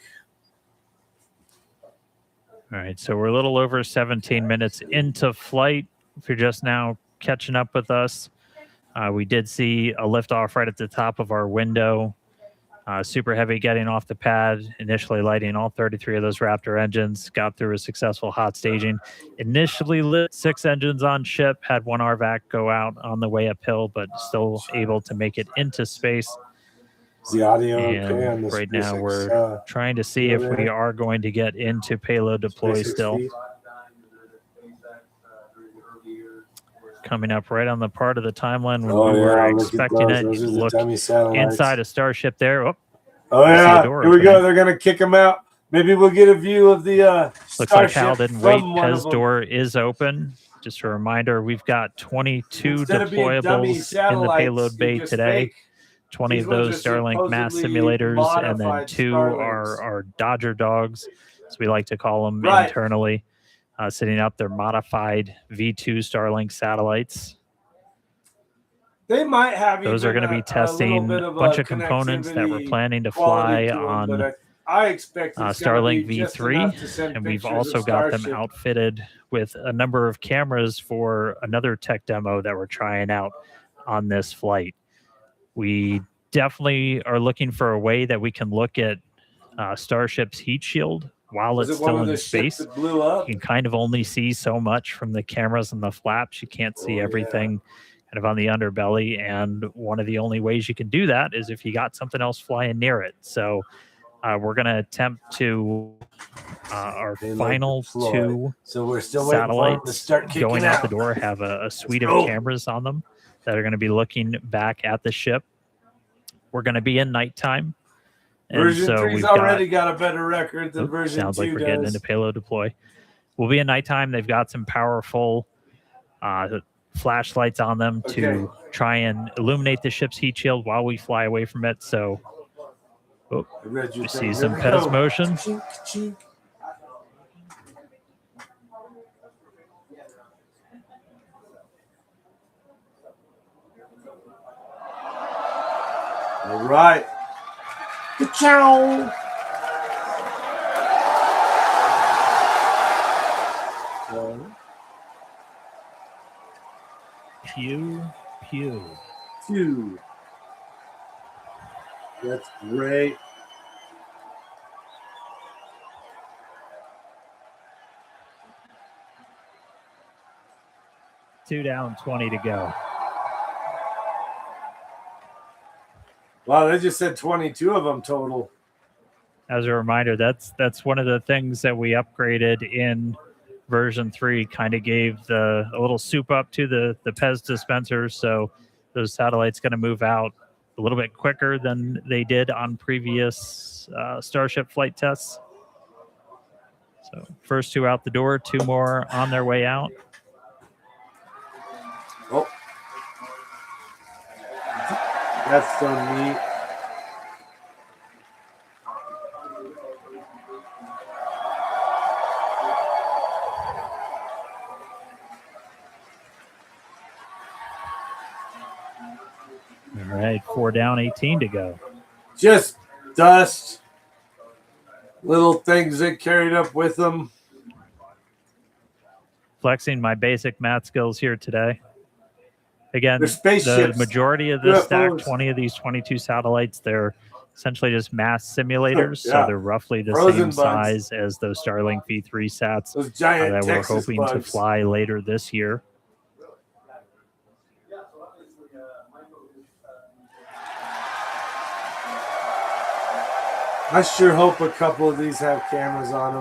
All right, so we're a little over 17 minutes into flight. If you're just now catching up with us, we did see a liftoff right at the top of our window. Super Heavy getting off the pad, initially lighting all 33 of those Raptor engines, got through a successful hot staging. Initially lit 6 engines on ship, had 1 RVAC go out on the way uphill, but still able to make it into space. Is the audio and okay on this? Right now we're trying to see if we are going to get into payload deploy still. Coming up right on the part of the timeline when we were expecting it. Look inside a Starship there. Oh yeah, here we go. They're going to kick him out. Maybe we'll get a view of the Looks like Starship Hal didn't wait. from one of Pez them. door is open. Just a reminder, we've got 22 Instead of being dummy deployables in the satellites, payload you're bay just today. fake. 20 These of ones those are Starlink mass supposedly simulators, and then modified 2 Starlinks. are Dodger dogs, as we like to call them Right. internally, setting up their modified V2 Starlink satellites. They might have Those are going to be testing a bunch of components that we're planning to fly on I expect it's Starlink be just enough V3, to send and we've pictures also of got them Starship. outfitted with a number of cameras for another tech demo that we're trying out on this flight. We definitely are looking for a way that we can look at Starship's heat shield while Was it's it one still of in the ships space. that blew up? You can kind of only see so much from the cameras and the flaps. You can't see everything kind of on the underbelly, and one of the only ways you can do that is if you got something else flying near it. So we're going to attempt to our final 2 so we're still waiting for them to satellites start kicking going out the out. door have a suite of go. cameras on them that are going to be looking back at the ship. We're going to be in nighttime. And Version so 3's we've already got a better record than oh, version 2 sounds like we're getting does. into payload deploy. We'll be in nighttime. They've got some powerful flashlights on them to try and illuminate the ship's heat shield while we fly away from it. So we see some Pez motion. Chink, chink. All right. Ciao. Pew, pew. Phew. That's great. Two down, 20 to go. Wow, they just said 22 of them total. As a reminder, that's one of the things that we upgraded in version 3, kind of gave a little soup up to the Pez dispensers. So those satellites going to move out a little bit quicker than they did on previous Starship flight tests. So first 2 out the door, 2 more on their way out. Oh, that's so neat. All right, 4 down, 18 to go. Just dust. Little things they carried up with them. Flexing my basic math skills here today. Again, They're spaceships. the majority of this stack, UFOs. 20 of these 22 satellites, they're essentially just mass simulators. Yeah. So they're roughly the Frozen same bugs. size as those Starlink V3 sats Those giant that Texas we're hoping bugs. to fly later this year. I sure hope a couple of these have cameras on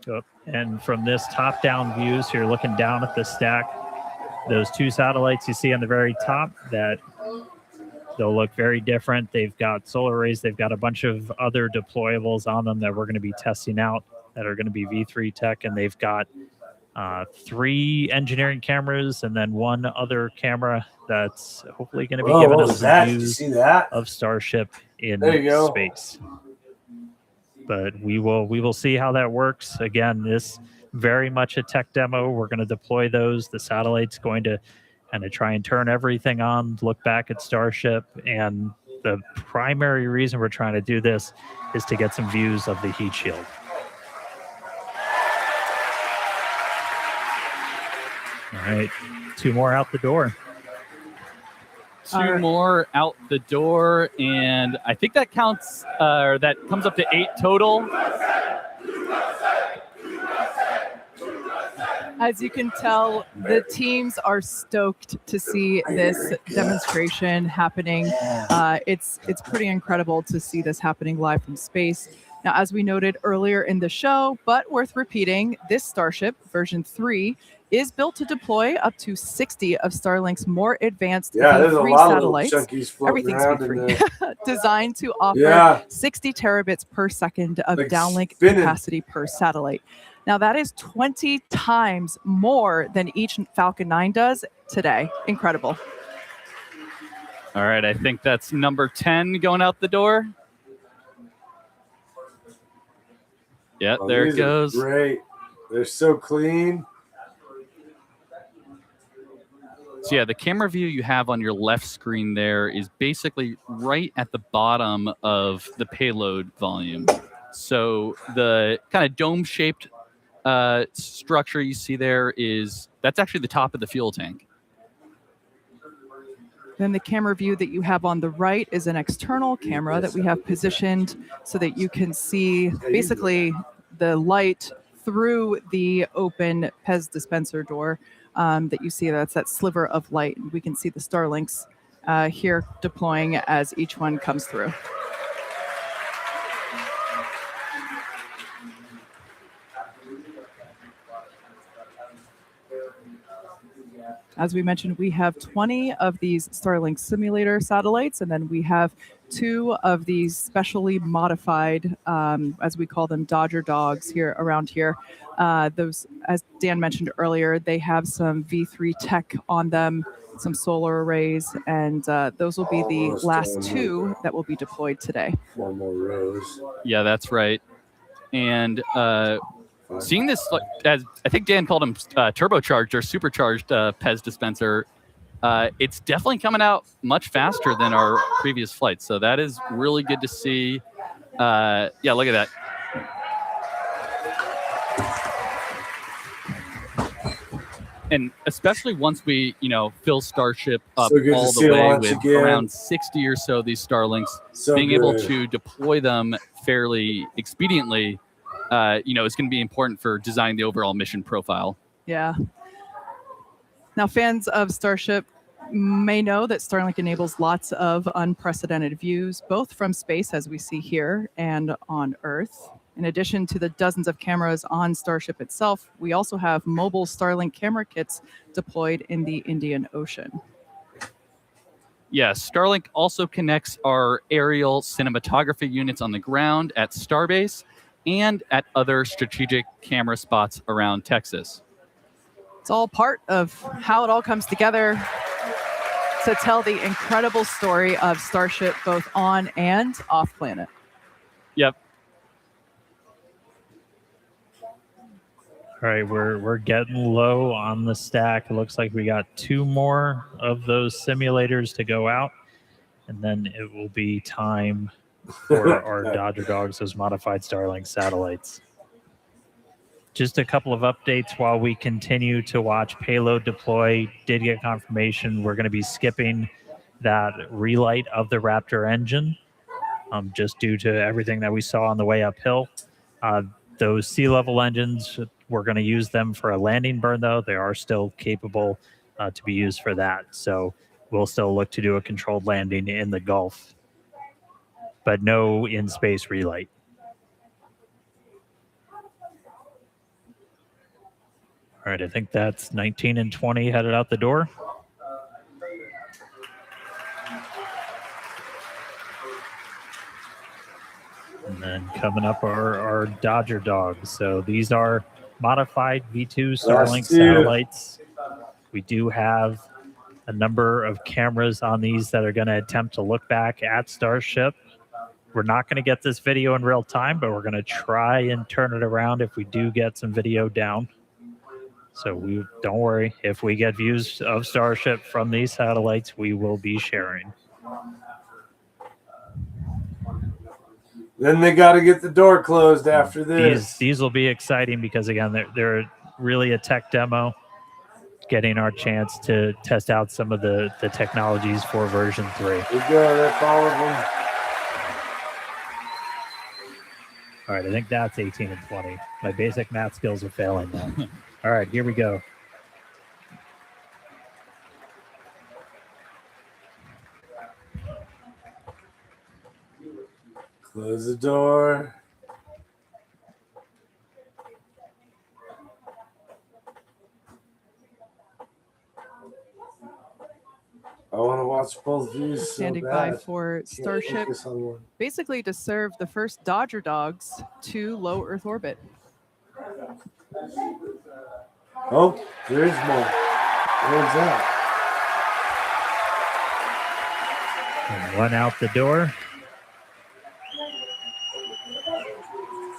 them. And from this top-down view, so you're looking down at the stack, those 2 satellites you see on the very top, that they'll look very different. They've got solar arrays. They've got a bunch of other deployables on them that we're going to be testing out that are going to be V3 tech, and they've got 3 engineering cameras and then 1 other camera that's hopefully going to be giving us some views of Starship in space. But we will see how that works. Again, this very much a tech demo. We're going to deploy those. The satellite's going to kind of try and turn everything on, look back at Starship. And the primary reason we're trying to do this is to get some views of the heat shield. All right, 2 more out the door. 2 more out the door, and I think that counts, or that comes up to 8 total. As you can tell, the teams are stoked to see this demonstration happening. It's pretty incredible to see this happening live from space. Now, as we noted earlier in the show, but worth repeating, this Starship, version 3, is built to deploy up to 60 of Starlink's more advanced there's a V3 lot of little satellites. chunkies floating Everything's around in V3. there. Designed to offer 60 terabits per second of Like downlink spinning. capacity per satellite. Now, that is 20 times more than each Falcon 9 does today. Incredible. All right, I think that's number 10 going out the door. Yep, there it These are goes. great. They're so clean. So yeah, the camera view you have on your left screen there is basically right at the bottom of the payload volume. So the kind of dome-shaped structure you see there that's actually the top of the fuel tank. Then the camera view that you have on the right is an external camera that we have positioned so that you can see basically the light through the open Pez dispenser door that you see. That's that sliver of light. We can see the Starlinks here deploying as each one comes through. As we mentioned, we have 20 of these Starlink simulator satellites, and then we have 2 of these specially modified, as we call them, Dodger dogs here around here. Those, as Dan mentioned earlier, they have some V3 tech on them, some solar arrays, and those will be the last 2 that will be deployed today. 4 more rows. Yeah, that's right. And seeing this, as I think Dan called them, turbocharged or supercharged Pez dispenser, it's definitely coming out much faster than our previous flights. So that is really good to see. Yeah, look at that. And especially once we, fill Starship up all the way with around 60 or so of these Starlinks, being able to deploy them fairly expediently, is going to be important for designing the overall mission profile. Yeah. Now, fans of Starship may know that Starlink enables lots of unprecedented views, both from space, as we see here, and on Earth. In addition to the dozens of cameras on Starship itself, we also have mobile Starlink camera kits deployed in the Indian Ocean. Yes, Starlink also connects our aerial cinematography units on the ground at Starbase and at other strategic camera spots around Texas. It's all part of how it all comes together to tell the incredible story of Starship both on and off planet. Yep. All right, we're getting low on the stack. It looks like we got 2 more of those simulators to go out, and then it will be time for our Dodger Dogs, those modified Starlink satellites. Just a couple of updates while we continue to watch payload deploy. Did get confirmation we're going to be skipping that relight of the Raptor engine, just due to everything that we saw on the way uphill. Those sea-level engines, we're going to use them for a landing burn, though. They are still capable to be used for that. So we'll still look to do a controlled landing in the Gulf, but no in-space relight. All right, I think that's 19 and 20 headed out the door. And then coming up are our Dodger Dogs. So these are modified V2 Starlink satellites. We do have a number of cameras on these that are going to attempt to look back at Starship. We're not going to get this video in real time, but we're going to try and turn it around if we do get some video down. So don't worry. If we get views of Starship from these satellites, we will be sharing. Then they got to get the door closed after this. These will be exciting because, again, they're really a tech demo, getting our chance to test out some of the technologies for version 3. There you go. That's all of them. All right, I think that's 18 and 20. My basic math skills are failing now. All right, here we go. Close the door. want to watch both views so Standing bad. by for Can't Starship, focus on one. basically to serve the first Dodger dogs to low Earth orbit. Oh, there is more. Where's that? And one out the door.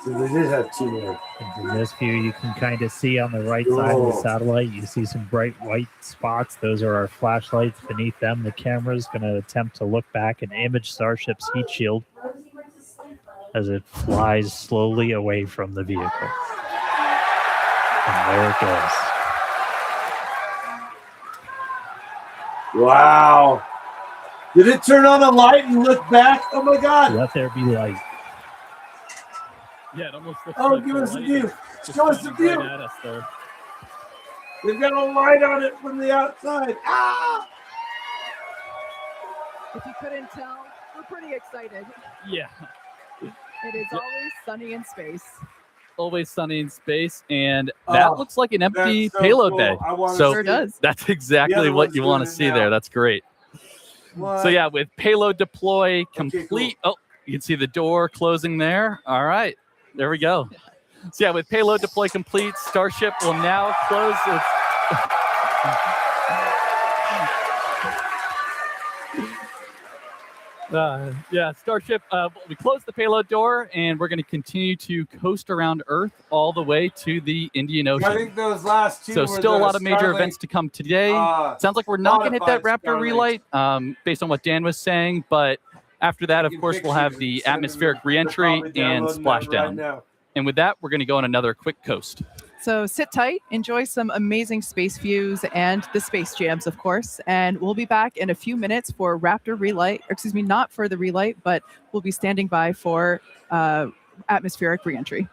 So they did have two more. And from this view, you can kind of see on the right side of the Whoa. satellite, you see some bright white spots. Those are our flashlights. Beneath them, the camera is going to attempt to look back and image Starship's heat shield as it flies slowly away from the vehicle. And there it goes. Wow. Did it turn on a light and look back? Oh my God. Let there be light. Yeah, it almost looks Oh, like give the us a light view. is just Show us the shining view. right at us there. They've got a light on it from the outside. Ah! If you couldn't tell, we're pretty excited. Yeah. It is always sunny in space. Always sunny in space, and that looks like an empty that's so payload cool. bay. I wanna So Sure does. that's The exactly other what one's you want to doing it see now. there. That's great. What? So yeah, with payload deploy cool. complete. Oh, you can see the door closing there. All right, there we go. So yeah, with payload deploy complete, Starship will now close its. Yeah, Starship, we closed the payload door, and we're going to continue to coast around Earth all the way to the Indian I Ocean. think those last two So were still a the lot of major Starlink, events to come today. Sounds like we're not going to hit that modified Raptor relight based on what Dan was saying, but after that, of Taking course, we'll have pictures the and sending atmospheric them. They're reentry probably and downloading that right splashdown. now. And with that, we're going to go on another quick coast. So sit tight, enjoy some amazing space views and the space jams, of course. And we'll be back in a few minutes for Raptor relight. Or excuse me, not for the relight, but we'll be standing by for atmospheric reentry.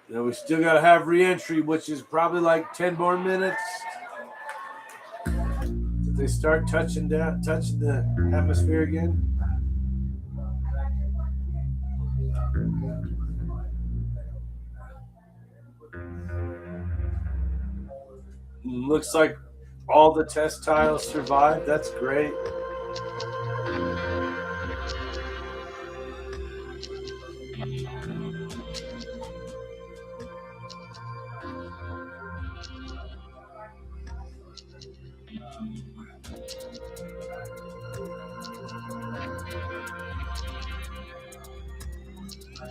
Now we still gotta have reentry, which is probably like 10 more minutes. Did they start touching the atmosphere again? Looks like all the test tiles survived. That's great.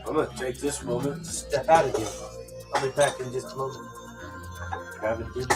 I'm gonna take this moment to step out again. I'll be back in just a moment. Grab a dinner.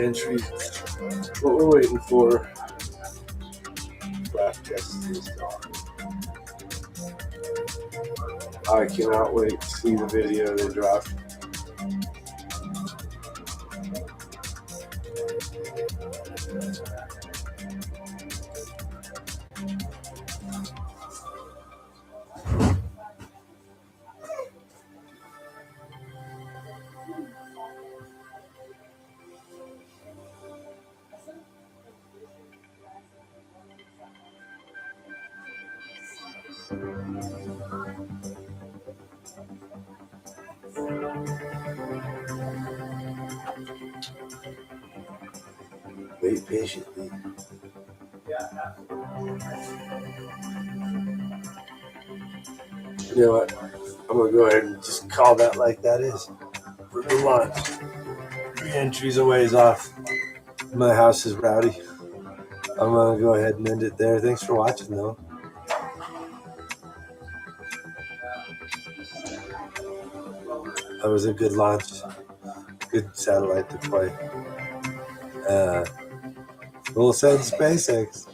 re-entry. What we're waiting for. Lap test is gone. I cannot wait to see the video they dropped. Wait patiently. You know what? I'm gonna go ahead and just call that like that is. For the launch. Re-entry's a ways off. My house is rowdy. I'm gonna go ahead and end it there. Thanks for watching though. That was a good launch. Good satellite deploy. We'll send SpaceX.